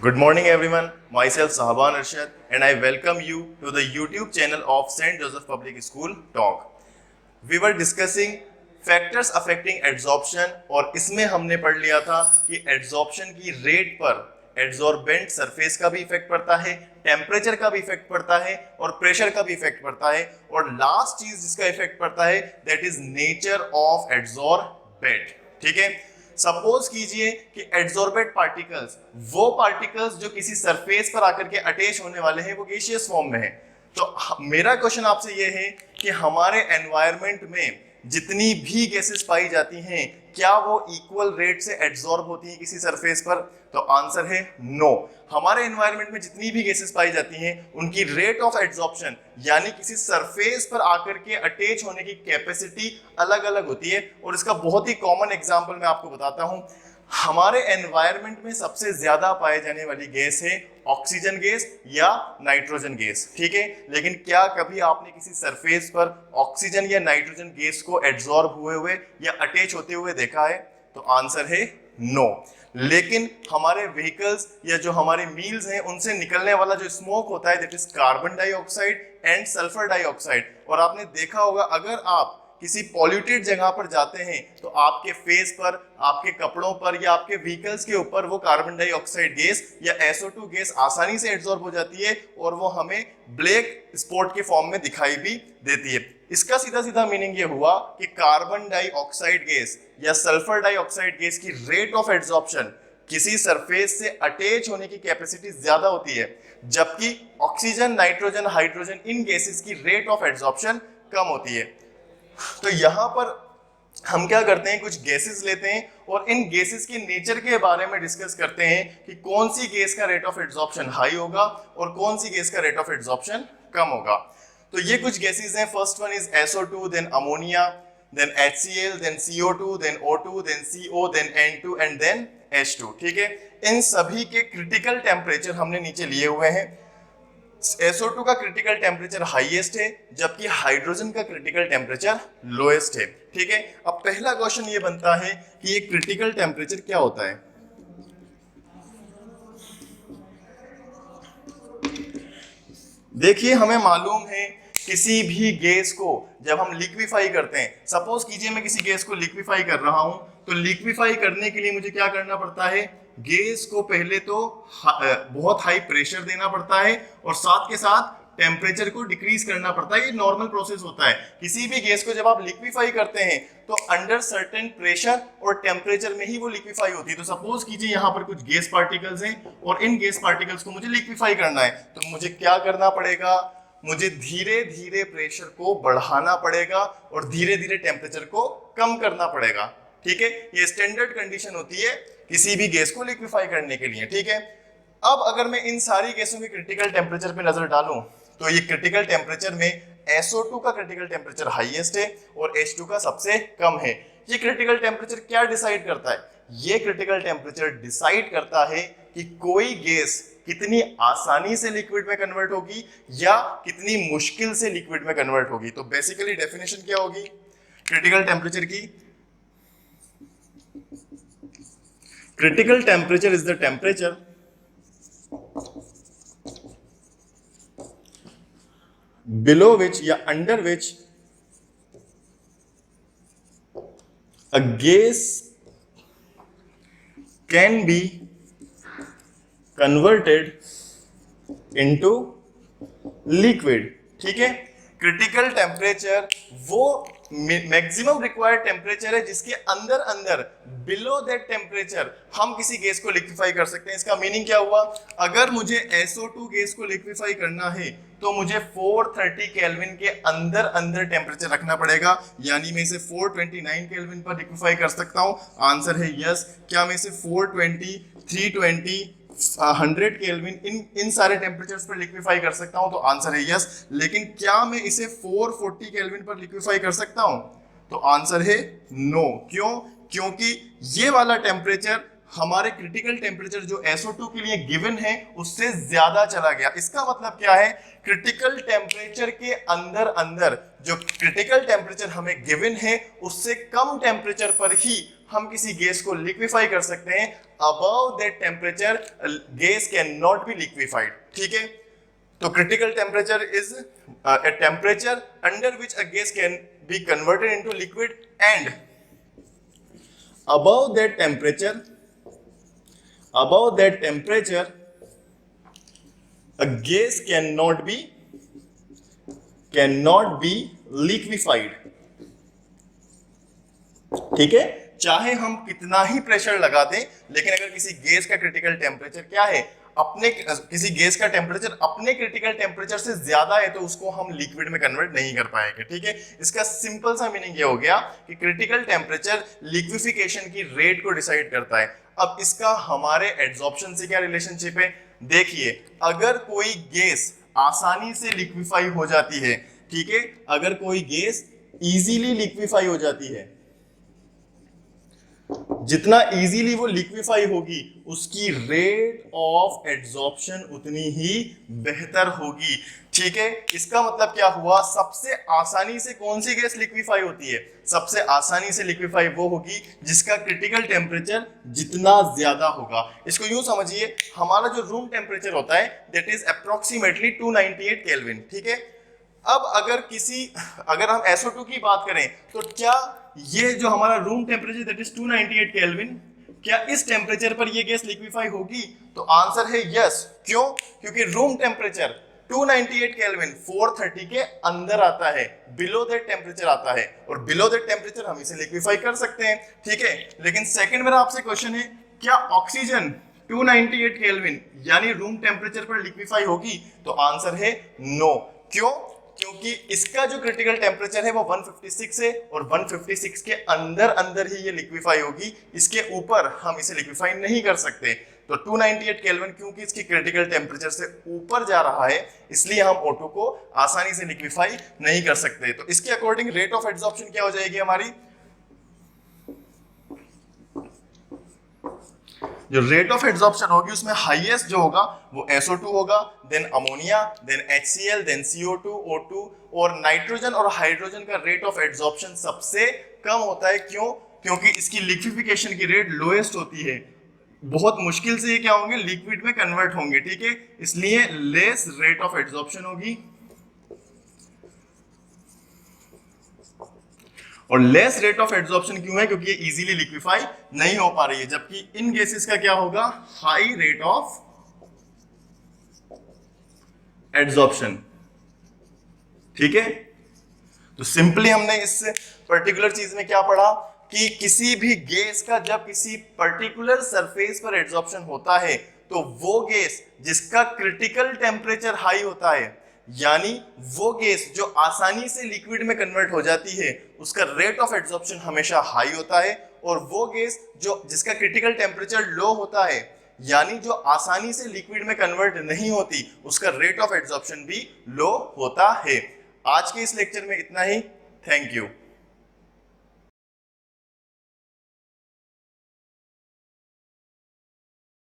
Good morning everyone, myself Sahaban Arshad and I welcome you to the YouTube channel of St. Joseph Public School Talk. We were discussing factors affecting adsorption और इसमें हमने पढ़ लिया था कि adsorption की rate पर adsorbent surface का भी इफेक्ट पड़ता है, टेम्परेचर का भी इफेक्ट पड़ता है और प्रेशर का भी इफेक्ट पड़ता है और लास्ट चीज जिसका इफेक्ट पड़ता है that is nature of adsorbent. ठीक है, सपोज कीजिए कि एडसॉर्बेंट पार्टिकल्स वो पार्टिकल्स जो किसी सरफेस पर आकर के अटैच होने वाले हैं वो गैसियस फॉर्म में है। तो मेरा क्वेश्चन आपसे ये है कि हमारे एनवायरनमेंट में जितनी भी गैसेस पाई जाती हैं क्या वो इक्वल रेट से एडसॉर्ब होती हैं किसी सरफेस पर? तो आंसर है नो। हमारे एनवायरनमेंट में जितनी भी गैसेस पाई जाती हैं उनकी रेट ऑफ एडसॉर्प्शन यानी किसी सरफेस पर आकर के अटैच होने की कैपेसिटी अलग अलग होती है। और इसका बहुत ही कॉमन एग्जांपल मैं आपको बताता हूं। हमारे एनवायरनमेंट में सबसे ज्यादा पाए जाने वाली गैस है ऑक्सीजन गैस या नाइट्रोजन गैस। ठीक है, लेकिन क्या कभी आपने किसी सरफेस पर ऑक्सीजन या नाइट्रोजन गैस को एडसॉर्ब हुए या अटैच होते हुए देखा है? तो आंसर है नो। लेकिन हमारे व्हीकल्स या जो हमारे मील्स हैं उनसे निकलने वाला जो स्मोक होता है that is carbon dioxide and sulphur dioxide. और आपने देखा होगा अगर आप किसी पॉल्यूटेड जगह पर जाते हैं तो आपके फेस पर, आपके कपड़ों पर या आपके व्हीकल्स के ऊपर वो कार्बन डाइऑक्साइड गैस या SO2 गैस आसानी से एब्जॉर्ब हो जाती है और वो हमें ब्लैक स्पॉट के फॉर्म में दिखाई भी देती है। इसका सीधा सीधा मीनिंग ये हुआ कि कार्बन डाइऑक्साइड गैस या सल्फर डाइऑक्साइड गैस की रेट ऑफ एब्जॉर्प्शन किसी सरफेस से अटैच होने की कैपेसिटी ज्यादा होती है, जबकि oxygen, nitrogen, hydrogen in gases की रेट ऑफ एब्जॉर्प्शन कम होती है। तो यहां पर हम क्या करते हैं, कुछ गैसेस लेते हैं और इन गैसेस के नेचर के बारे में डिस्कस करते हैं कि कौन सी गैस का रेट ऑफ एब्जॉर्प्शन हाई होगा और कौन सी गैस का रेट ऑफ एब्जॉर्प्शन कम होगा। तो ये कुछ गैसेस हैं। First one is SO2, then ammonia, then HCl, then CO2, then O2, then CO, then N2 and then H2। ठीक है, इन सभी के क्रिटिकल टेम्परेचर हमने नीचे लिए हुए हैं। SO2 का क्रिटिकल टेम्परेचर हाईएस्ट है जबकि हाइड्रोजन का क्रिटिकल टेम्परेचर लोएस्ट है। ठीक है, अब पहला क्वेश्चन ये बनता है कि ये क्रिटिकल टेम्परेचर क्या होता है? देखिए, हमें मालूम है किसी भी गैस को जब हम लिक्विफाई करते हैं, सपोज कीजिए मैं किसी गैस को लिक्विफाई कर रहा हूं, तो लिक्विफाई करने के लिए मुझे क्या करना पड़ता है? गैस को पहले तो बहुत हाई प्रेशर देना पड़ता है और साथ के साथ टेम्परेचर को डिक्रीज करना पड़ता है। ये नॉर्मल प्रोसेस होता है। किसी भी गैस को जब आप लिक्विफाई करते हैं तो अंडर सर्टेन प्रेशर और टेम्परेचर में ही वो लिक्विफाई होती है। तो सपोज कीजिए यहाँ पर कुछ गैस पार्टिकल्स हैं और इन गैस पार्टिकल्स को मुझे लिक्विफाई करना है, तो मुझे क्या करना पड़ेगा? मुझे धीरे धीरे प्रेशर को बढ़ाना पड़ेगा और धीरे धीरे टेम्परेचर को कम करना पड़ेगा। ठीक है, ये स्टैंडर्ड कंडीशन होती है किसी भी गैस को लिक्विफाई करने के लिए। ठीक है, अब अगर मैं इन सारी गैसों के क्रिटिकल टेम्परेचर पे नजर डालूं तो ये क्रिटिकल टेम्परेचर में SO2 का क्रिटिकल टेम्परेचर हाईएस्ट है और H2 का सबसे कम है। ये क्रिटिकल टेम्परेचर क्या डिसाइड करता है? ये क्रिटिकल टेम्परेचर डिसाइड करता है कि कोई गैस कितनी आसानी से लिक्विड में कन्वर्ट होगी या कितनी मुश्किल से लिक्विड में कन्वर्ट होगी। तो बेसिकली डेफिनेशन क्या होगी क्रिटिकल टेम्परेचर की? Critical temperature is the temperature below which या under which a gas can be converted into liquid। ठीक है, क्रिटिकल टेम्परेचर वो मैक्सिमम रिक्वायर्ड टेम्परेचर है जिसके अंदर अंदर बिलो दैट टेम्परेचर हम किसी गैस को लिक्विफाई कर सकते हैं। इसका मीनिंग क्या हुआ? अगर मुझे SO2 गैस को लिक्विफाई करना है तो मुझे 430 केल्विन के अंदर अंदर टेम्परेचर रखना पड़ेगा, यानी मैं इसे 429 केल्विन पर लिक्विफाई कर सकता हूं। आंसर है यस। क्या मैं इसे 420, 320, 100 केल्विन इन सारे टेम्परेचर्स पर लिक्विफाई कर सकता हूं? तो आंसर है यस। लेकिन क्या मैं इसे 440 केल्विन पर लिक्विफाई कर सकता हूं? तो आंसर है नो। क्यों? क्योंकि ये वाला टेम्परेचर हमारे क्रिटिकल टेम्परेचर जो SO2 के लिए गिवन है उससे ज्यादा चला गया। इसका मतलब क्या है, क्रिटिकल टेम्परेचर के अंदर अंदर जो क्रिटिकल टेम्परेचर हमें गिवन है उससे कम टेम्परेचर पर ही हम किसी गैस को लिक्विफाई कर सकते हैं। Above that temperature gas can not be liquefied. ठीक है, तो critical temperature is a temperature under which a gas can be converted into liquid, and above that temperature a gas cannot be liquefied। ठीक है, चाहे हम कितना ही pressure लगा दें, लेकिन अगर किसी गैस का क्रिटिकल टेम्परेचर क्या है, किसी गैस का टेम्परेचर अपने क्रिटिकल टेम्परेचर से ज्यादा है, तो उसको हम लिक्विड में कन्वर्ट नहीं कर पाएंगे। ठीक है, इसका सिंपल सा मीनिंग ये हो गया कि क्रिटिकल टेम्परेचर लिक्विफिकेशन की रेट को डिसाइड करता है। अब इसका हमारे एड्सॉर्प्शन से क्या रिलेशनशिप है, देखिए, अगर कोई गैस आसानी से लिक्विफाई हो जाती है, ठीक है, अगर कोई गैस इजीली लिक्विफाई हो जाती है, जितना इजीली वो लिक्विफाई होगी उसकी रेट ऑफ एड्सॉर्प्शन उतनी ही बेहतर होगी। ठीक है, इसका मतलब क्या हुआ, सबसे आसानी से कौन सी गैस लिक्विफाई होती है, सबसे आसानी से लिक्विफाई वो होगी जिसका क्रिटिकल टेम्परेचर जितना ज्यादा होगा। इसको यूं समझिए, हमारा जो रूम टेम्परेचर होता है दैट इज अप्रोक्सीमेटली 298 केल्विन। ठीक है, अब अगर हम SO2 की बात करें तो क्या ये जो हमारा room temperature that is 298 kelvin, क्या इस टेम्परेचर पर ये गैस लिक्विफाई होगी? तो आंसर है यस। क्यों? क्योंकि रूम टेम्परेचर 298 केल्विन 430 के अंदर आता है, बिलो दैट टेम्परेचर आता है, और बिलो दैट टेम्परेचर हम इसे लिक्विफाई कर सकते हैं। ठीक है, लेकिन सेकंड मेरा आपसे क्वेश्चन है, क्या ऑक्सीजन 298 केल्विन यानी रूम टेम्परेचर पर लिक्विफाई होगी? तो आंसर है नो। क्यों? क्योंकि इसका जो क्रिटिकल टेम्परेचर है वो 156 है, और 156 के अंदर अंदर ही ये लिक्विफाई होगी, इसके ऊपर हम इसे लिक्विफाई नहीं कर सकते। तो 298 केल्विन क्योंकि इसकी क्रिटिकल टेम्परेचर से ऊपर जा रहा है, इसलिए हम O2 को आसानी से लिक्विफाई नहीं कर सकते। तो इसके अकॉर्डिंग रेट ऑफ एड्सॉर्प्शन क्या हो जाएगी हमारी, जो रेट ऑफ एड्सॉर्प्शन होगी उसमें हाईएस्ट जो होगा वो SO2 होगा, then ammonia, then HCl, then CO2, O2, और नाइट्रोजन और हाइड्रोजन का रेट ऑफ एड्सॉर्प्शन सबसे कम होता है। क्यों? क्योंकि इसकी लिक्विफिकेशन की रेट लोएस्ट होती है, बहुत मुश्किल से ये क्या होंगे, लिक्विड में कन्वर्ट होंगे। ठीक है, इसलिए लेस रेट ऑफ एड्सॉर्प्शन होगी, और लेस रेट ऑफ एड्सॉर्प्शन क्यों है, क्योंकि ये इजीली लिक्विफाई नहीं हो पा रही है, जबकि इन गैसेस का क्या होगा, हाई रेट ऑफ एड्सॉर्प्शन। ठीक है, तो सिंपली हमने इस पर्टिकुलर चीज में क्या पढ़ा कि किसी भी गैस का जब किसी पर्टिकुलर सरफेस पर एड्सॉर्प्शन होता है तो वो गैस जिसका क्रिटिकल टेम्परेचर हाई होता है, यानी वो गैस जो आसानी से लिक्विड में कन्वर्ट हो जाती है, उसका रेट ऑफ एड्सॉर्प्शन हमेशा हाई होता है, और वो गैस जिसका क्रिटिकल टेम्परेचर लो होता है, यानी जो आसानी से लिक्विड में कन्वर्ट नहीं होती, उसका रेट ऑफ एड्सॉर्प्शन भी लो होता है। आज के इस लेक्चर में इतना ही। Thank you.